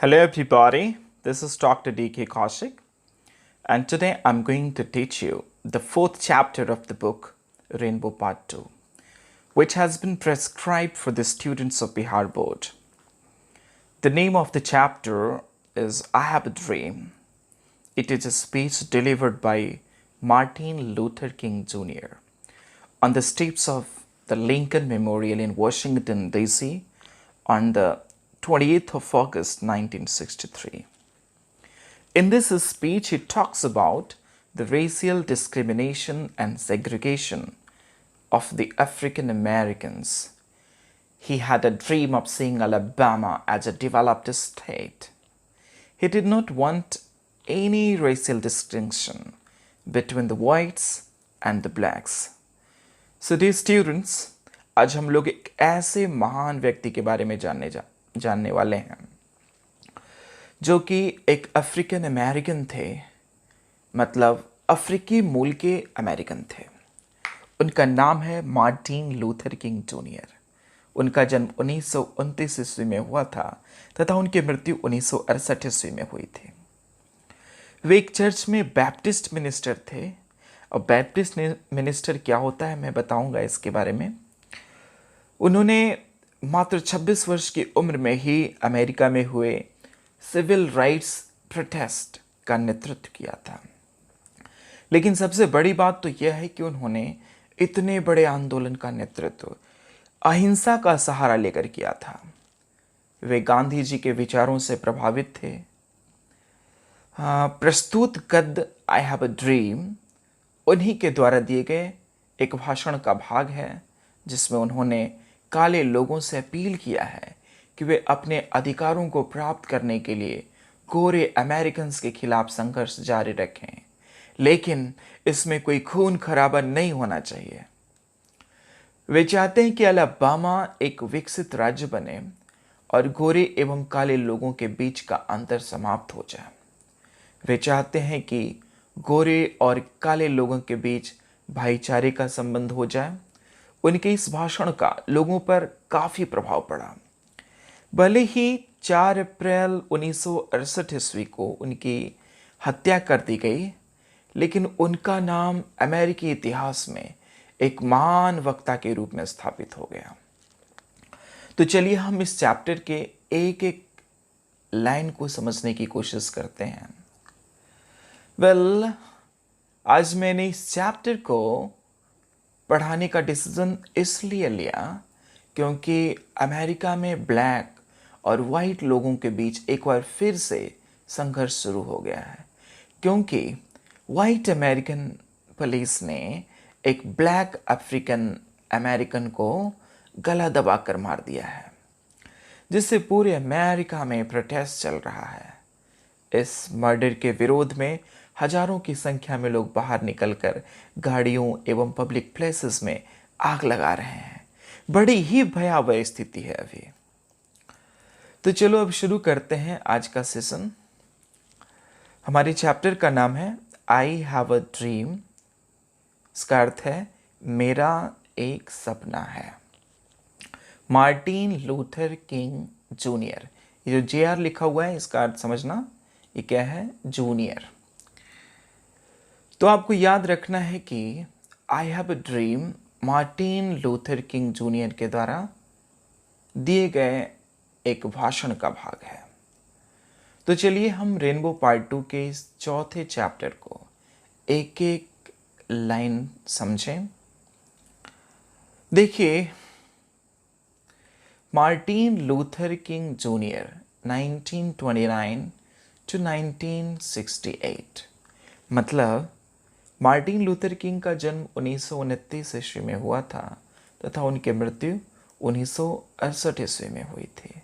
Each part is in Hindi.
Hello everybody, this is Dr. DK Kaushik, and today I'm going to teach you the fourth chapter of the book Rainbow Part 2, which has been prescribed for the students of Bihar Board. The name of the chapter is I Have a Dream. It is a speech delivered by Martin Luther King Jr. on the steps of the Lincoln Memorial in Washington, D.C. on the 28th of August 1963. In this speech, he talks about the racial discrimination and segregation of the African Americans. He had a dream of seeing Alabama as a developed state. He did not want any racial distinction between the whites and the blacks. So dear students, आज हम लोग एक ऐसे महान व्यक्ति के बारे में जानने वाले हैं जो कि एक अफ्रीकन अमेरिकन थे, मतलब अफ्रीकी मूल के अमेरिकन थे। उनका नाम है मार्टिन लूथर किंग जूनियर। उनका जन्म 1929 ईस्वी में हुआ था तथा उनकी मृत्यु 1968 ईस्वी में हुई थी। वे एक चर्च में बैप्टिस्ट मिनिस्टर थे, और बैप्टिस्ट मिनिस्टर क्या होता है मैं बताऊंगा इसके बारे में। उन्होंने मात्र 26 वर्ष की उम्र में ही अमेरिका में हुए सिविल राइट्स प्रोटेस्ट का नेतृत्व किया था। लेकिन सबसे बड़ी बात तो यह है कि उन्होंने इतने बड़े आंदोलन का नेतृत्व अहिंसा का सहारा लेकर किया था। वे गांधी जी के विचारों से प्रभावित थे। प्रस्तुत गद्य आई हैव अ ड्रीम उन्हीं के द्वारा दिए गए एक भाषण का भाग है, जिसमें उन्होंने काले लोगों से अपील किया है कि वे अपने अधिकारों को प्राप्त करने के लिए गोरे अमेरिकन्स के खिलाफ संघर्ष जारी रखें, लेकिन इसमें कोई खून खराबा नहीं होना चाहिए। वे चाहते हैं कि अलबामा एक विकसित राज्य बने और गोरे एवं काले लोगों के बीच का अंतर समाप्त हो जाए। वे चाहते हैं कि गोरे और काले लोगों के बीच भाईचारे का संबंध हो जाए। उनके इस भाषण का लोगों पर काफ़ी प्रभाव पड़ा। भले ही 4 अप्रैल 1968 ईस्वी को उनकी हत्या कर दी गई, लेकिन उनका नाम अमेरिकी इतिहास में एक महान वक्ता के रूप में स्थापित हो गया। तो चलिए हम इस चैप्टर के एक एक लाइन को समझने की कोशिश करते हैं। आज मैंने इस चैप्टर को पढ़ाने का डिसीजन इसलिए लिया क्योंकि अमेरिका में ब्लैक और वाइट लोगों के बीच एक बार फिर से संघर्ष शुरू हो गया है, क्योंकि वाइट अमेरिकन पुलिस ने एक ब्लैक अफ्रीकन अमेरिकन को गला दबाकर मार दिया है, जिससे पूरे अमेरिका में प्रोटेस्ट चल रहा है। इस मर्डर के विरोध में हजारों की संख्या में लोग बाहर निकलकर गाड़ियों एवं पब्लिक प्लेसेस में आग लगा रहे हैं। बड़ी ही भयावह स्थिति है अभी। तो चलो अब शुरू करते हैं आज का सेशन। हमारे चैप्टर का नाम है आई हैव अ ड्रीम। इसका अर्थ है मेरा एक सपना है। मार्टिन लूथर किंग जूनियर, ये जो JR लिखा हुआ है इसका अर्थ समझना, ये क्या है? जूनियर। तो आपको याद रखना है कि I have a dream Martin Luther king junior के द्वारा दिए गए एक भाषण का भाग है। तो चलिए हम रेनबो पार्ट 2 के इस चौथे चैप्टर को एक एक लाइन समझें। देखिए, Martin Luther king junior 1929 to 1968, मतलब मार्टिन लूथर किंग का जन्म 1929 ईस्वी में हुआ था तथा उनकी मृत्यु 1968 ईस्वी में हुई थी।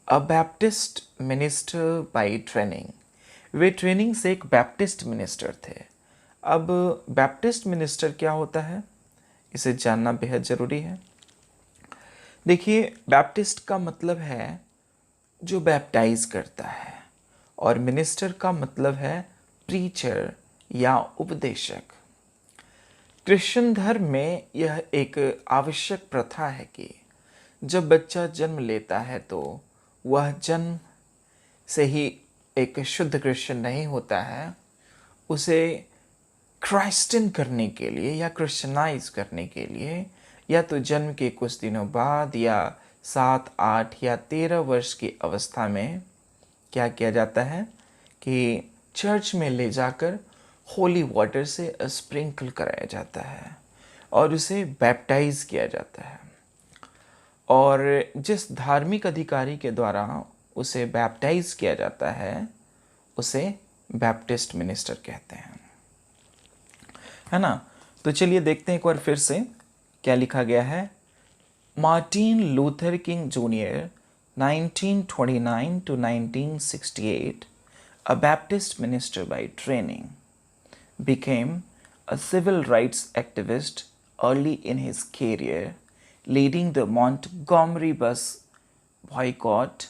A Baptist minister by training, वे ट्रेनिंग से एक बैप्टिस्ट मिनिस्टर थे। अब बैप्टिस्ट मिनिस्टर क्या होता है, इसे जानना बेहद ज़रूरी है। देखिए, बैप्टिस्ट का मतलब है जो बैप्टाइज करता है, और मिनिस्टर का मतलब है प्रीचर या उपदेशक। क्रिश्चियन धर्म में यह एक आवश्यक प्रथा है कि जब बच्चा जन्म लेता है तो वह जन्म से ही एक शुद्ध क्रिश्चियन नहीं होता है, उसे क्राइस्टियन करने के लिए या क्रिश्चियनाइज करने के लिए या तो जन्म के कुछ दिनों बाद या 7, 8 या 13 वर्ष की अवस्था में क्या किया जाता है कि चर्च में ले जाकर होली वाटर से स्प्रिंकल कराया जाता है और उसे बैप्टाइज किया जाता है। और जिस धार्मिक अधिकारी के द्वारा उसे बैप्टाइज किया जाता है उसे बैप्टिस्ट मिनिस्टर कहते हैं, है ना। तो चलिए देखते हैं एक बार फिर से क्या लिखा गया है। Martin Luther king junior 1929 to 1968, a Baptist minister by training, became a civil rights activist early in his career, leading the Montgomery bus boycott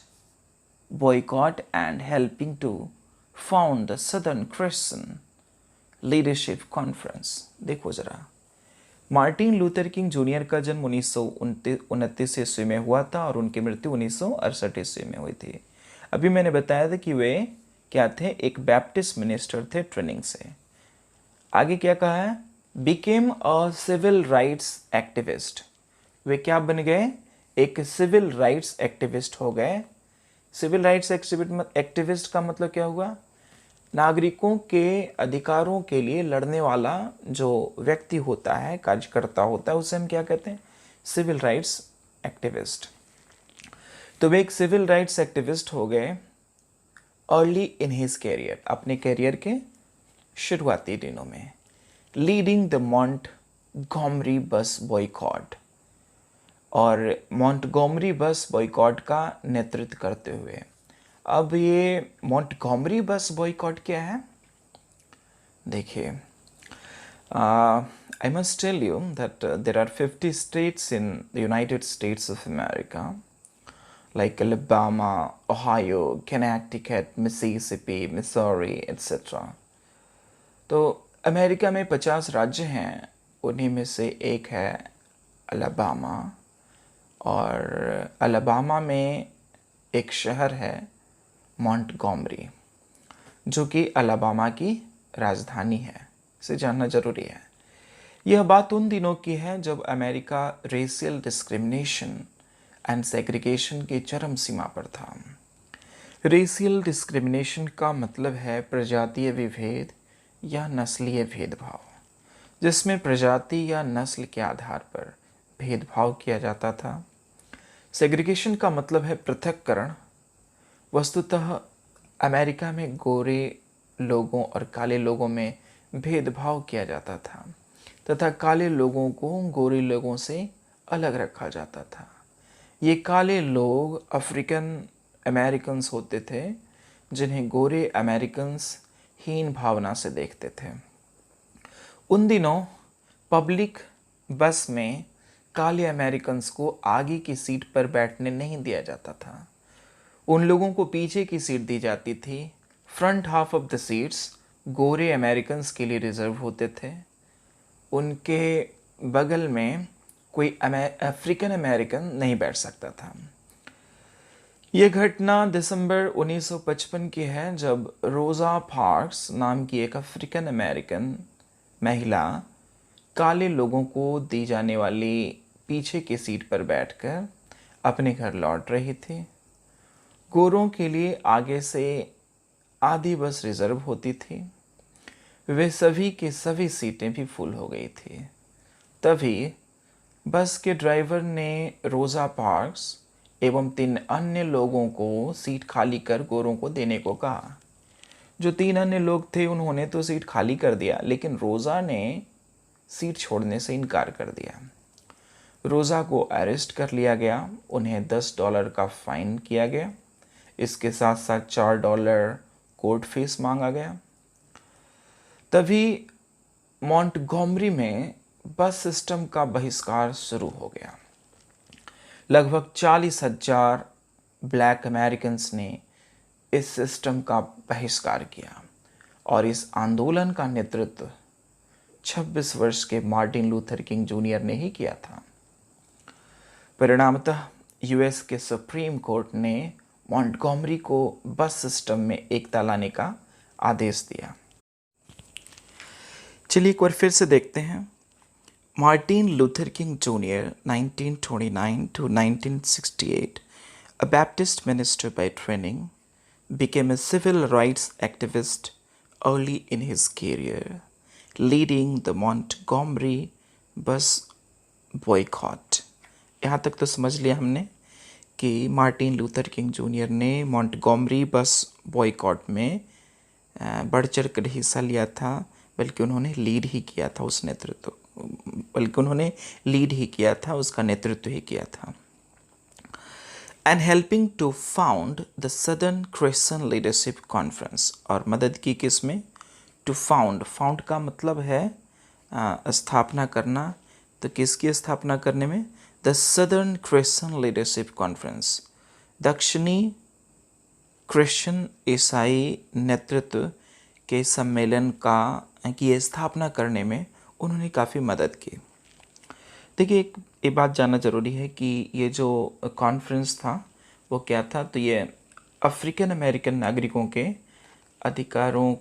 and helping to found the Southern Christian leadership conference. देखो ज़रा, मार्टिन लूथर किंग जूनियर का जन्म 1929 ईस्वी में हुआ था और उनकी मृत्यु 1968 ईस्वी में हुई थी। अभी मैंने बताया था कि वे क्या थे, एक बैप्टिस्ट मिनिस्टर थे ट्रेनिंग से। आगे क्या कहा है, became a civil rights activist. वे क्या बन गए, एक सिविल राइट्स एक्टिविस्ट हो गए। सिविल राइट्स एक्टिविस्ट का मतलब क्या हुआ, नागरिकों के अधिकारों के लिए लड़ने वाला जो व्यक्ति होता है, कार्यकर्ता होता है, उसे हम क्या कहते हैं, सिविल राइट्स एक्टिविस्ट। तो वे एक सिविल राइट्स एक्टिविस्ट हो गए अर्ली इन हिज कैरियर, अपने कैरियर के शुरुआती दिनों में, लीडिंग द मॉन्टगोमरी बस बॉयकॉट, और मॉन्टगोमरी बस बॉयकॉट का नेतृत्व करते हुए। अब ये मॉन्टगोमरी बस बॉयकॉट क्या है, देखिए, I must tell you that there are 50 states in the United States of America, like Alabama, Ohio, Connecticut, Mississippi, Missouri etcetera. तो अमेरिका में 50 राज्य हैं, उन्हीं में से एक है अलबामा, और अलबामा में एक शहर है मॉन्टगोमरी, जो कि अलबामा की राजधानी है। इसे जानना जरूरी है। यह बात उन दिनों की है जब America racial discrimination and segregation की चरम सीमा पर था। रेशियल डिस्क्रिमिनेशन का मतलब है प्रजातीय विभेद या नस्लीय भेदभाव, जिसमें प्रजाति या नस्ल के आधार पर भेदभाव किया जाता था। सेग्रीगेशन का मतलब है पृथक्करण। वस्तुतः अमेरिका में गोरे लोगों और काले लोगों में भेदभाव किया जाता था तथा काले लोगों को गोरे लोगों से अलग रखा जाता था। ये काले लोग अफ्रीकन अमेरिकन्स होते थे, जिन्हें गोरे अमेरिकन्स हीन भावना से देखते थे। उन दिनों पब्लिक बस में काले अमेरिकन्स को आगे की सीट पर बैठने नहीं दिया जाता था। उन लोगों को पीछे की सीट दी जाती थी। Front half of the seats Gore Americans के लिए रिजर्व होते थे। उनके बगल में कोई अफ्रीकन अमेरिकन नहीं बैठ सकता था। यह घटना दिसंबर 1955 की है, जब रोज़ा पार्क्स नाम की एक अफ्रीकन अमेरिकन महिला काले लोगों को दी जाने वाली पीछे की सीट पर बैठकर अपने घर लौट रही थी। गोरों के लिए आगे से आधी बस रिजर्व होती थी। वे सभी की सभी सीटें भी फुल हो गई थी। तभी बस के ड्राइवर ने रोज़ा पार्क्स एवं 3 अन्य लोगों को सीट खाली कर गोरों को देने को कहा। जो 3 अन्य लोग थे उन्होंने तो सीट खाली कर दिया, लेकिन रोज़ा ने सीट छोड़ने से इनकार कर दिया। रोज़ा को अरेस्ट कर लिया गया। उन्हें $10 का फाइन किया गया। इसके साथ साथ $4 कोर्ट फीस मांगा गया। तभी मॉन्टगोमरी में बस सिस्टम का बहिष्कार शुरू हो गया। लगभग 40,000 ब्लैक अमेरिकन्स ने इस सिस्टम का बहिष्कार किया और इस आंदोलन का नेतृत्व 26 वर्ष के मार्टिन लूथर किंग जूनियर ने ही किया था। परिणामतः यूएस के सुप्रीम कोर्ट ने मॉन्टगोमरी को बस सिस्टम में एकता लाने का आदेश दिया। चलिए एक बार फिर से देखते हैं। Martin Luther king junior 1929 to 1968, a Baptist minister by training, became a civil rights activist early in his career, leading the Montgomery bus boycott। यहाँ तक तो समझ लिया हमने कि मार्टिन लूथर किंग जूनियर ने मॉन्टगोमरी बस बॉयकॉट में बढ़ चढ़ कर हिस्सा लिया था, बल्कि उन्होंने लीड ही किया था उसका नेतृत्व ही किया था। And helping to found the Southern Christian Leadership Conference, और मदद की किसमें? टू फाउंड का मतलब है स्थापना करना। तो किसकी स्थापना करने में? The Southern Christian Leadership conference, दक्षिणी क्रिश्चियन ईसाई नेतृत्व के सम्मेलन की स्थापना करने में उन्होंने काफ़ी मदद की। देखिए एक बात जानना ज़रूरी है कि ये जो कॉन्फ्रेंस था वो क्या था? तो ये अफ्रीकन अमेरिकन नागरिकों के अधिकारों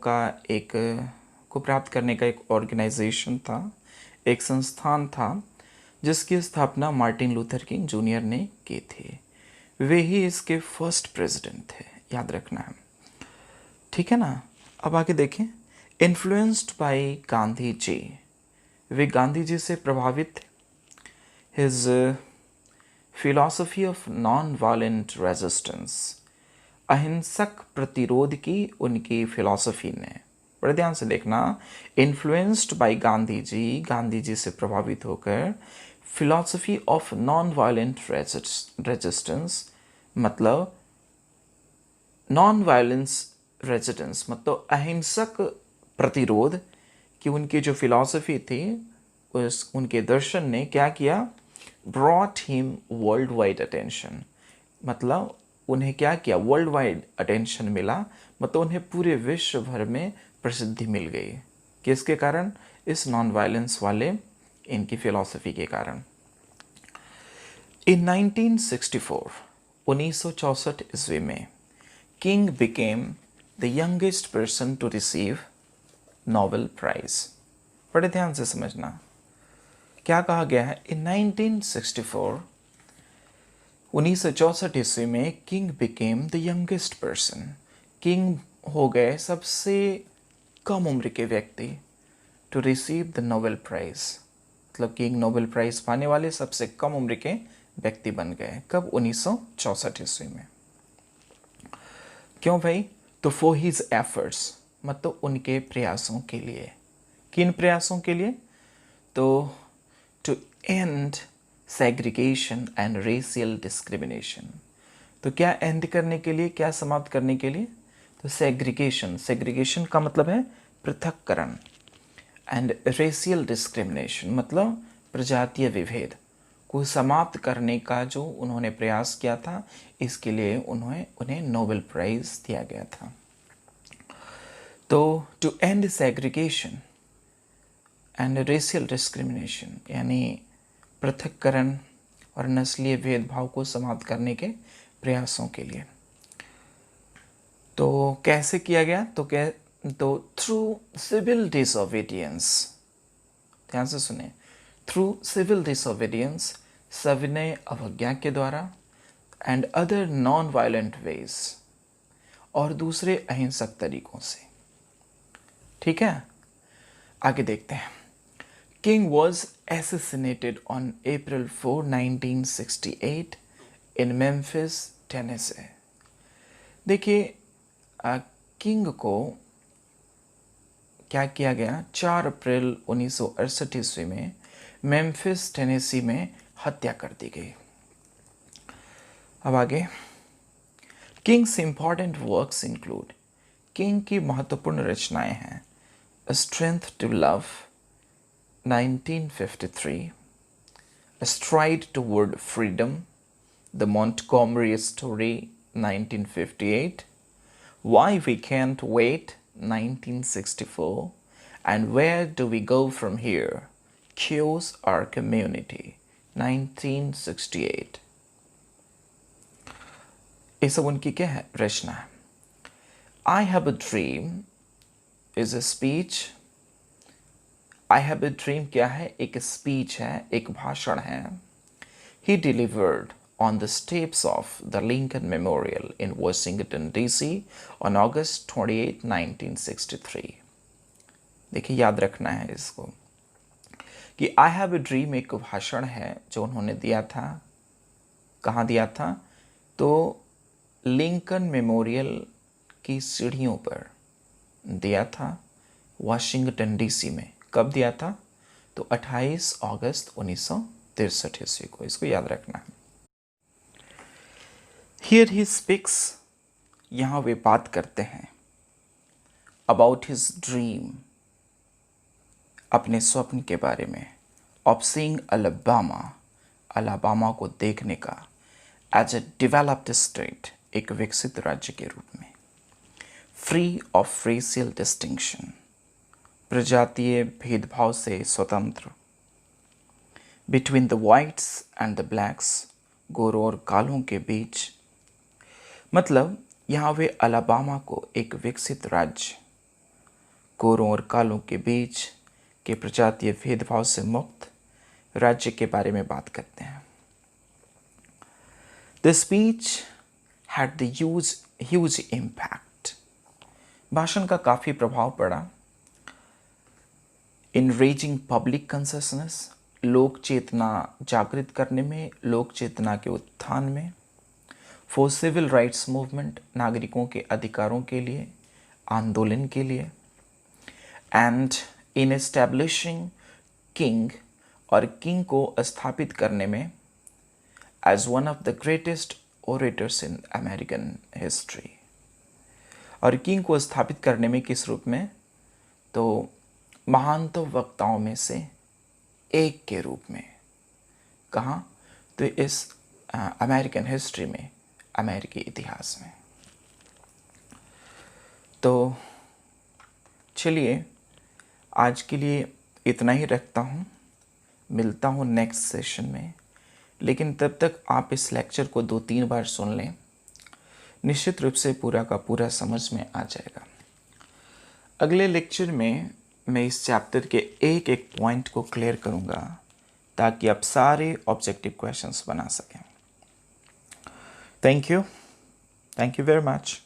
को प्राप्त करने का एक ऑर्गेनाइजेशन था, एक संस्थान था, जिसकी स्थापना मार्टिन लूथर किंग जूनियर ने की थी। वे ही इसके फर्स्ट प्रेसिडेंट थे, याद रखना है, ठीक है ना। अब आगे देखें। इन्फ्लुएंस्ड बाय गांधी जी, वे गांधी जी से प्रभावित थे। His philosophy of non violent resistance, अहिंसक प्रतिरोध की उनकी फिलॉसफी ने, बड़े ध्यान से देखना, इन्फ्लुएंस्ड बाय गांधी जी से प्रभावित होकर philosophy of non violent resistance मतलब नॉन वायलेंस रेजिस्टेंस मतलब अहिंसक प्रतिरोध की उनकी जो फिलॉसफी थी, उनके दर्शन ने क्या किया? Brought him world wide attention, मतलब उन्हें क्या किया? वर्ल्ड वाइड अटेंशन मिला, मतलब उन्हें पूरे विश्व भर में प्रसिद्धि मिल गई। किसके कारण? इस नॉन वायलेंस वाले इनकी फिलॉसफी के कारण। इन 1964 ईस्वी में King became the youngest person to receive Nobel prize. बड़े ध्यान से समझना क्या कहा गया है। इन 1964 ईस्वी में King became the youngest person, King हो गए सबसे कम उम्र के व्यक्ति, to receive the Nobel prize, मतलब किंग नोबेल प्राइज पाने वाले सबसे कम उम्र के व्यक्ति बन गए। कब? 1964 ईस्वी में। क्यों भाई? तो फॉर हिज एफर्ट्स, मतलब उनके प्रयासों के लिए। किन प्रयासों के लिए? तो to end segregation and racial discrimination. तो क्या एंड करने के लिए, क्या समाप्त करने के लिए? तो सेग्रीगेशन का मतलब है पृथक्करण, एंड रेशियल डिस्क्रिमिनेशन मतलब प्रजातीय विभेद को समाप्त करने का जो उन्होंने प्रयास किया था, इसके लिए उन्हें नोबेल प्राइज दिया गया था। तो to end segregation and racial discrimination, यानी पृथक्करण और नस्लीय भेदभाव को समाप्त करने के प्रयासों के लिए। तो कैसे किया गया? तो थ्रू सिविल डिसोबीडियंस, ध्यान से सुने, थ्रू सिविल डिसोबीडियंस, सविनय अवज्ञा के द्वारा, and other non violent ways, और दूसरे अहिंसक तरीकों से। ठीक है, आगे देखते हैं। King was assassinated on April 4, 1968 in Memphis, Tennessee। देखिए किंग को क्या किया गया? 4 अप्रैल 1968 ईस्वी में मेम्फिस टेनेसी में हत्या कर दी गई। अब आगे, Kings important works include, king की महत्वपूर्ण रचनाएं हैं A Strength to Love 1953, A Stride Toward Freedom, The Montgomery Story 1958, Why We Can't Wait 1964, and Where Do We Go From Here? Choose Our Community 1968। ये सब उनकी क्या है, रचना है। I have a dream is a speech. I have a dream क्या है, एक स्पीच है, एक भाषण है। ही delivered on the steps of the Lincoln Memorial in Washington, D.C. on August 28, 1963. देखिए, याद रखना है इसको कि आई हैव अ ड्रीम एक भाषण है जो उन्होंने दिया था। कहाँ दिया था? तो लिंकन मेमोरियल की सीढ़ियों पर दिया था, वाशिंगटन डीसी में। कब दिया था? तो 28 अगस्त 1963 ईस्वी को। इसको याद रखना है। हियर ही स्पीक्स, यहाँ वे बात करते हैं, अबाउट हिज ड्रीम, अपने स्वप्न के बारे में, ऑफ सीइंग अलबामा, अलाबामा को देखने का, एज ए डेवलप्ड स्टेट, एक विकसित राज्य के रूप में, फ्री ऑफ रेशियल डिस्टिंक्शन, प्रजातीय भेदभाव से स्वतंत्र, between the whites and the blacks, गोरों और कालों के बीच। मतलब यहाँ वे अलाबामा को एक विकसित राज्य, गोरों और कालों के बीच के प्रजातीय भेदभाव से मुक्त राज्य के बारे में बात करते हैं। The speech had the huge impact, भाषण का काफ़ी प्रभाव पड़ा। इन रेजिंग पब्लिक कंसियसनेस, लोक चेतना जागृत करने में, लोक चेतना के उत्थान में। फॉर सिविल राइट्स मूवमेंट, नागरिकों के अधिकारों के लिए, आंदोलन के लिए। एंड इन एस्टैब्लिशिंग किंग, और किंग को स्थापित करने में, as one of the greatest orators in American history. और किंग को स्थापित करने में किस रूप में? तो महानतम वक्ताओं में से एक के रूप में। कहाँ? तो इस अमेरिकन हिस्ट्री में, अमेरिकी इतिहास में। तो चलिए, आज के लिए इतना ही रखता हूँ। मिलता हूँ नेक्स्ट सेशन में, लेकिन तब तक आप इस लेक्चर को 2-3 बार सुन लें, निश्चित रूप से पूरा का पूरा समझ में आ जाएगा। अगले लेक्चर में मैं इस चैप्टर के एक एक पॉइंट को क्लियर करूँगा ताकि आप सारे ऑब्जेक्टिव क्वेश्चंस बना सकें। Thank you very much.